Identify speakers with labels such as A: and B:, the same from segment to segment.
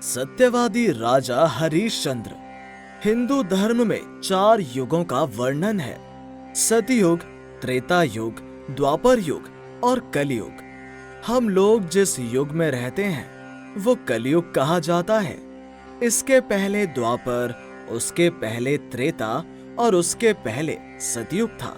A: सत्यवादी राजा हरिश्चंद्र। हिंदू धर्म में 4 युगों का वर्णन है। सतयुग, त्रेता युग, द्वापर युग और कलयुग। हम लोग जिस युग में रहते हैं वो कलयुग कहा जाता है। इसके पहले द्वापर, उसके पहले त्रेता और उसके पहले सतयुग था।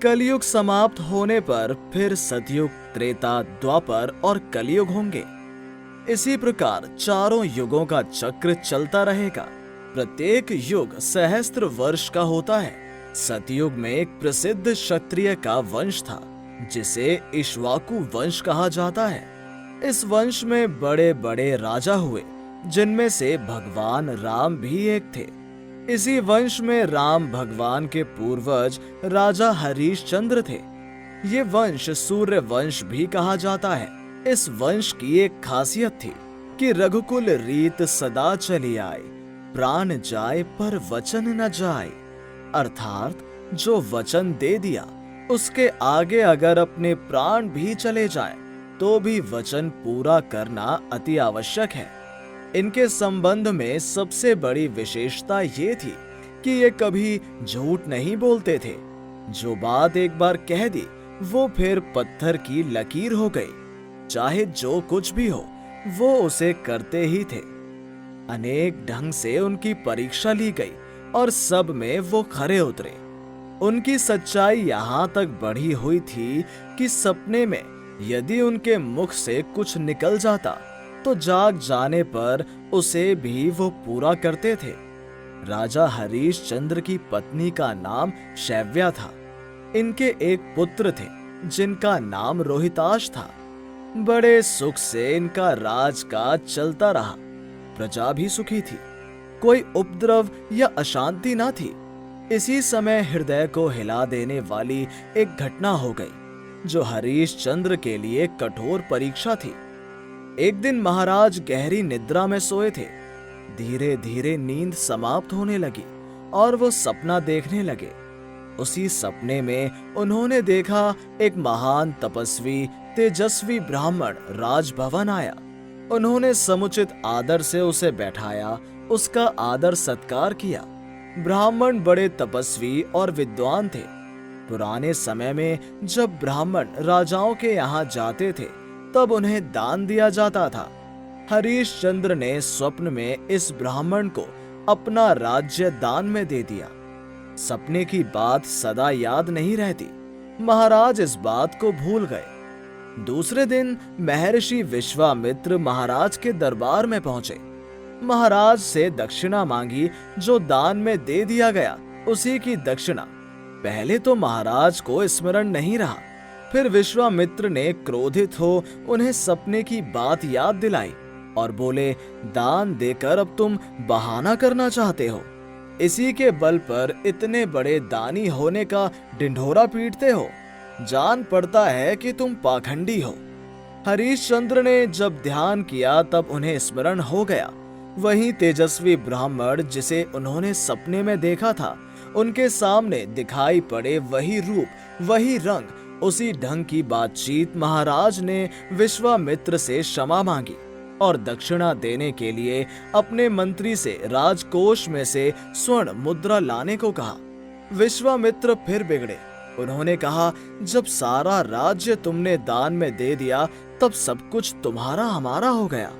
A: कलयुग समाप्त होने पर फिर सतयुग, त्रेता, द्वापर और कलयुग होंगे। इसी प्रकार चारों युगों का चक्र चलता रहेगा। प्रत्येक युग सहस्त्र वर्ष का होता है। सतयुग में एक प्रसिद्ध क्षत्रिय का वंश था जिसे इक्ष्वाकु वंश कहा जाता है। इस वंश में बड़े बड़े राजा हुए जिनमें से भगवान राम भी एक थे। इसी वंश में राम भगवान के पूर्वज राजा हरिश्चंद्र थे। ये वंश सूर्य वंश भी कहा जाता है। इस वंश की एक खासियत थी कि रघुकुल रीत सदा चली आए, प्राण जाए पर वचन न जाए। अर्थात जो वचन दे दिया उसके आगे अगर अपने प्राण भी चले जाएं, तो भी वचन पूरा करना अति आवश्यक है। इनके संबंध में सबसे बड़ी विशेषता ये थी कि ये कभी झूठ नहीं बोलते थे। जो बात एक बार कह दी वो फिर पत्थर की लकीर हो गई। चाहे जो कुछ भी हो वो उसे करते ही थे। अनेक ढंग से उनकी परीक्षा ली गई और सब में वो खरे उतरे। उनकी सच्चाई यहाँ तक बढ़ी हुई थी कि सपने में यदि उनके मुख से कुछ निकल जाता तो जाग जाने पर उसे भी वो पूरा करते थे। राजा हरिश्चंद्र की पत्नी का नाम शैव्या था। इनके एक पुत्र थे जिनका नाम रोहिताश था। बड़े सुख से इनका राजकाज चलता रहा। प्रजा भी सुखी थी, कोई उपद्रव या अशांति न थी। इसी समय हृदय को हिला देने वाली एक घटना हो गई जो हरिश्चंद्र के लिए कठोर परीक्षा थी। एक दिन महाराज गहरी निद्रा में सोए थे। धीरे धीरे नींद समाप्त होने लगी और वो सपना देखने लगे। उसी सपने में उन्होंने देखा एक महान तपस्वी तेजस्वी ब्राह्मण राजभवन आया। उन्होंने समुचित आदर से उसे बैठाया, उसका आदर सत्कार किया। ब्राह्मण बड़े तपस्वी और विद्वान थे। पुराने समय में जब ब्राह्मण राजाओं के यहाँ जाते थे तब उन्हें दान दिया जाता था। हरिश्चंद्र ने स्वप्न में इस ब्राह्मण को अपना राज्य दान में दे दिया। सपने की बात सदा याद नहीं रहती। महाराज इस बात को भूल गए। दूसरे दिन महर्षि विश्वामित्र महाराज के दरबार में पहुंचे। महाराज से दक्षिणा मांगी। जो दान में दे दिया गया उसी की दक्षिणा। पहले तो महाराज को स्मरण नहीं रहा। फिर विश्वामित्र ने क्रोधित हो उन्हें सपने की बात याद दिलाई और बोले, दान देकर अब तुम बहाना करना चाहते हो। इसी के बल पर इतने बड़े दानी होने का ढिंढोरा पीटते हो। जान पड़ता है कि तुम पाखंडी हो। हरिश्चंद्र ने जब ध्यान किया तब उन्हें स्मरण हो गया। वही तेजस्वी ब्राह्मण जिसे उन्होंने सपने में देखा था, उनके सामने दिखाई पड़े वही रूप, वही रंग, उसी ढंग की बातचीत। महाराज ने विश्वामित्र से क्षमा मांगी और दक्षिणा देने के लिए अपने मंत्री से राजकोष में से स्वर्ण मुद्रा लाने को कहा। विश्वामित्र फिर बिगड़े। उन्होंने कहा, जब सारा राज्य तुमने दान में दे दिया तब सब कुछ तुम्हारा हमारा हो गया।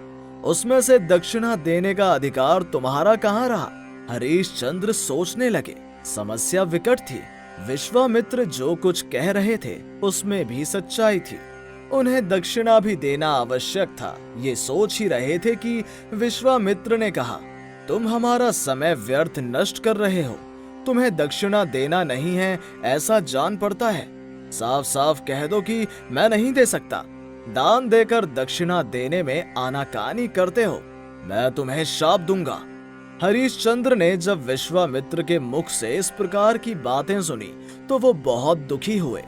A: उसमें से दक्षिणा देने का अधिकार तुम्हारा कहाँ रहा। हरिश्चंद्र सोचने लगे। समस्या विकट थी। विश्वामित्र जो कुछ कह रहे थे उसमें भी सच्चाई थी। उन्हें दक्षिणा भी देना आवश्यक था। ये सोच ही रहे थे कि विश्वामित्र ने कहा, तुम हमारा समय व्यर्थ नष्ट कर रहे हो। तुम्हें दक्षिणा देना नहीं है ऐसा जान पड़ता है। साफ साफ कह दो कि मैं नहीं दे सकता। दान देकर दक्षिणा देने में आनाकानी करते हो। मैं तुम्हें शाप दूंगा। हरिश्चंद्र ने जब विश्वामित्र के मुख से इस प्रकार की बातें सुनी तो वो बहुत दुखी हुए।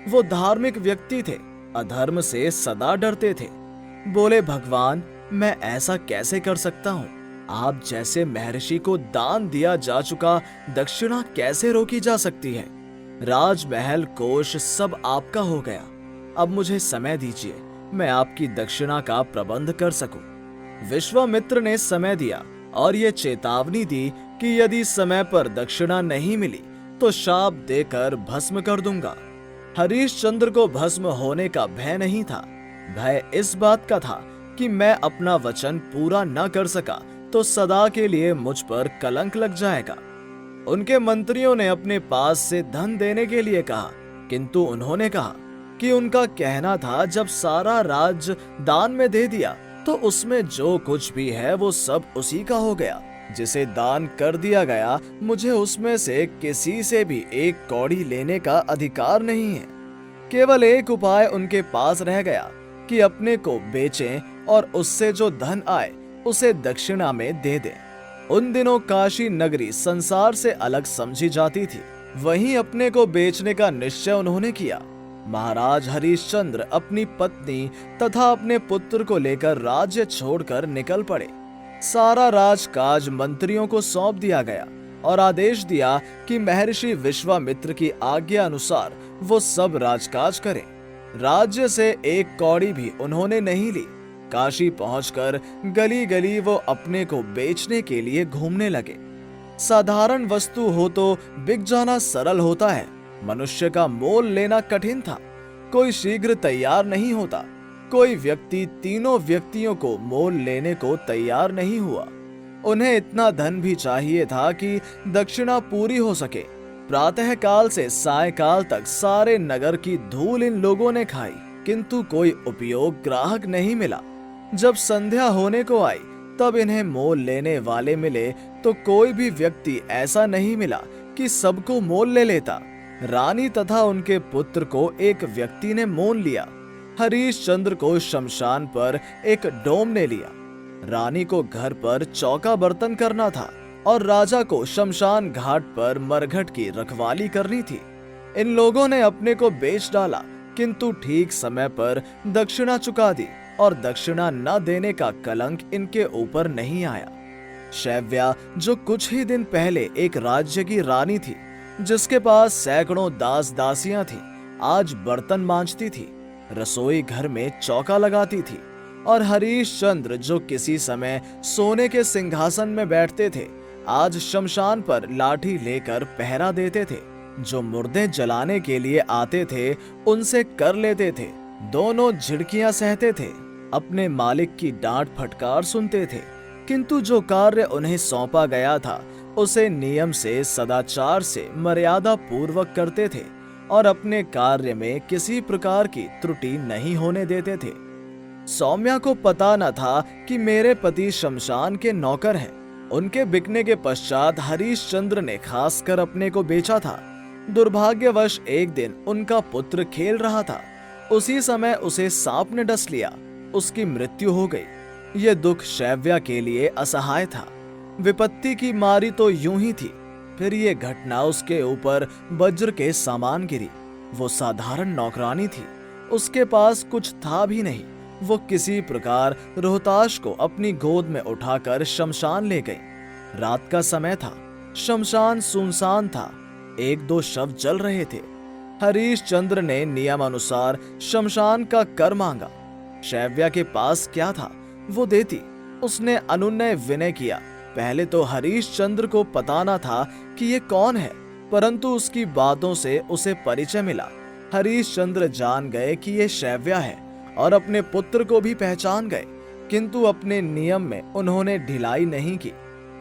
A: वो धार्मिक व्यक्ति थे, अधर्म से सदा डरते थे। बोले, भगवान, मैं ऐसा कैसे कर सकता हूँ। आप जैसे महर्षि को दान दिया जा चुका दक्षिणा कैसे रोकी जा सकती है। राजमहल कोष सब आपका हो गया। अब मुझे समय दीजिए, मैं आपकी दक्षिणा का प्रबंध कर सकूं। विश्वामित्र ने समय दिया और ये चेतावनी दी कि यदि समय पर दक्षिणा नहीं मिली तो शाप देकर भस्म कर दूंगा। हरीशचंद्र को भस्म होने का भय नहीं था, भय इस बात का था कि मैं अपना वचन पूरा न कर सका तो सदा के लिए मुझ पर कलंक लग जाएगा। उनके मंत्रियों ने अपने पास से धन देने के लिए कहा, किंतु उन्होंने कहा कि उनका कहना था जब सारा राज दान में दे दिया तो उसमें जो कुछ भी है वो सब उसी का हो गया। जिसे दान कर दिया गया मुझे उसमें से किसी से भी एक कौड़ी लेने का अधिकार नहीं है। केवल एक उपाय उनके पास रह गया कि अपने को बेचें और उससे जो धन आए उसे दक्षिणा में दे दें। उन दिनों काशी नगरी संसार से अलग समझी जाती थी, वहीं अपने को बेचने का निश्चय उन्होंने किया। महाराज हरिश्चंद्र अपनी पत्नी तथा अपने पुत्र को लेकर राज्य छोड़कर निकल पड़े। सारा राजकाज मंत्रियों को सौंप दिया गया और आदेश दिया कि महर्षि विश्वामित्र की आज्ञा अनुसार वो सब राजकाज करें। राज्य से एक कौड़ी भी उन्होंने नहीं ली। काशी पहुंचकर गली गली वो अपने को बेचने के लिए घूमने लगे। साधारण वस्तु हो तो बिक जाना सरल होता है, मनुष्य का मोल लेना कठिन था। कोई शीघ्र तैयार नहीं होता। कोई व्यक्ति तीनों व्यक्तियों को मोल लेने को तैयार नहीं हुआ। उन्हें इतना धन भी चाहिए था कि दक्षिणा पूरी हो सके। प्रातः काल से सायकाल तक सारे नगर की धूल इन लोगों ने खाई, किंतु कोई उपयोग ग्राहक नहीं मिला। जब संध्या होने को आई तब इन्हें मोल लेने वाले मिले तो कोई भी व्यक्ति ऐसा नहीं मिला कि सबको मोल ले लेता। रानी तथा उनके पुत्र को एक व्यक्ति ने मोल लिया। हरीशचंद्र को शमशान पर एक डोम ने लिया। रानी को घर पर चौका बर्तन करना था और राजा को शमशान घाट पर मरघट की रखवाली करनी थी। इन लोगों ने अपने को बेच डाला, किंतु ठीक समय पर दक्षिणा चुका दी और दक्षिणा न देने का कलंक इनके ऊपर नहीं आया। शैव्या, जो कुछ ही दिन पहले एक राज्य की रानी थी, जिसके पास सैकड़ों दास दासियां थी, आज बर्तन मांजती थी, रसोई घर में चौका लगाती थी। और हरीशचंद्र, जो किसी समय सोने के सिंहासन में बैठते थे, आज शमशान पर लाठी लेकर पहरा देते थे। जो मुर्दे जलाने के लिए आते थे उनसे कर लेते थे। दोनों झिड़कियां सहते थे, अपने मालिक की डांट फटकार सुनते थे, किंतु जो कार्य उन्हें सौंपा गया था उसे नियम से, सदाचार से, मर्यादा पूर्वक करते थे और अपने कार्य में किसी प्रकार की त्रुटि नहीं होने देते थे। सौम्या को पता न था कि मेरे पति शमशान के नौकर हैं। उनके बिकने के पश्चात हरीशचंद्र ने खासकर अपने को बेचा था। दुर्भाग्यवश एक दिन उनका पुत्र खेल रहा था, उसी समय उसे सांप ने डस लिया, उसकी मृत्यु हो गई। यह दुख शैव्या के लिए असहाय था। विपत्ति की मारी तो यूं ही थी, फिर ये घटना उसके ऊपर वज्र के समान गिरी। वो साधारण नौकरानी थी, उसके पास कुछ था भी नहीं। वो किसी प्रकार रोहताश को अपनी गोद में उठाकर शमशान ले गई। रात का समय था, शमशान सुनसान था, एक दो शव जल रहे थे। हरीशचंद्र ने नियमानुसार शमशान का कर मांगा। शैव्या के पास क्या था वो देती। उसने अनुनय विनय किया। पहले तो हरीशचंद्र को पता न था कि ये कौन है, परंतु उसकी बातों से उसे परिचय मिला। हरीशचंद्र जान गए कि ये शैव्या है और अपने पुत्र को भी पहचान गए, किंतु अपने नियम में उन्होंने ढिलाई नहीं की।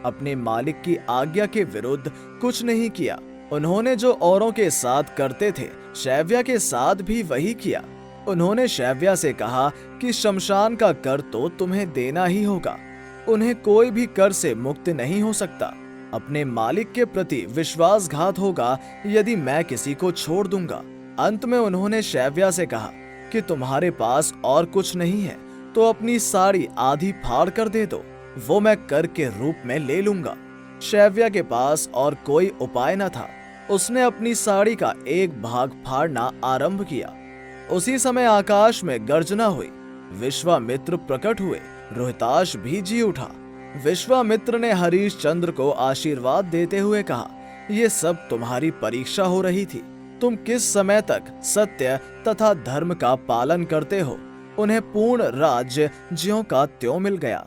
A: अपने मालिक की आज्ञा के विरुद्ध कुछ नहीं किया। उन्होंने जो औरों के साथ करते थे, शैव्या के साथ भी वही किया। उन्होंने शैव्या से कहा कि शमशान का कर तो तुम्हें देना ही होगा, उन्हें कोई भी कर से मुक्त नहीं हो सकता। अपने मालिक के प्रति विश्वासघात होगा यदि मैं किसी को छोड़ दूंगा। अंत में उन्होंने शैव्या से कहा कि तुम्हारे पास और कुछ नहीं है तो अपनी साड़ी आधी फाड़ कर दे दो, वो मैं कर के रूप में ले लूंगा। शैव्या के पास और कोई उपाय न था। उसने अपनी साड़ी का एक भाग फाड़ना आरंभ किया। उसी समय आकाश में गर्जना हुई। विश्वामित्र प्रकट हुए। रोहताश भी जी उठा। विश्वामित्र ने हरीशचंद्र को आशीर्वाद देते हुए कहा, ये सब तुम्हारी परीक्षा हो रही थी। तुम किस समय तक सत्य तथा धर्म का पालन करते हो। उन्हें पूर्ण राज्य ज्यों का त्यों मिल गया।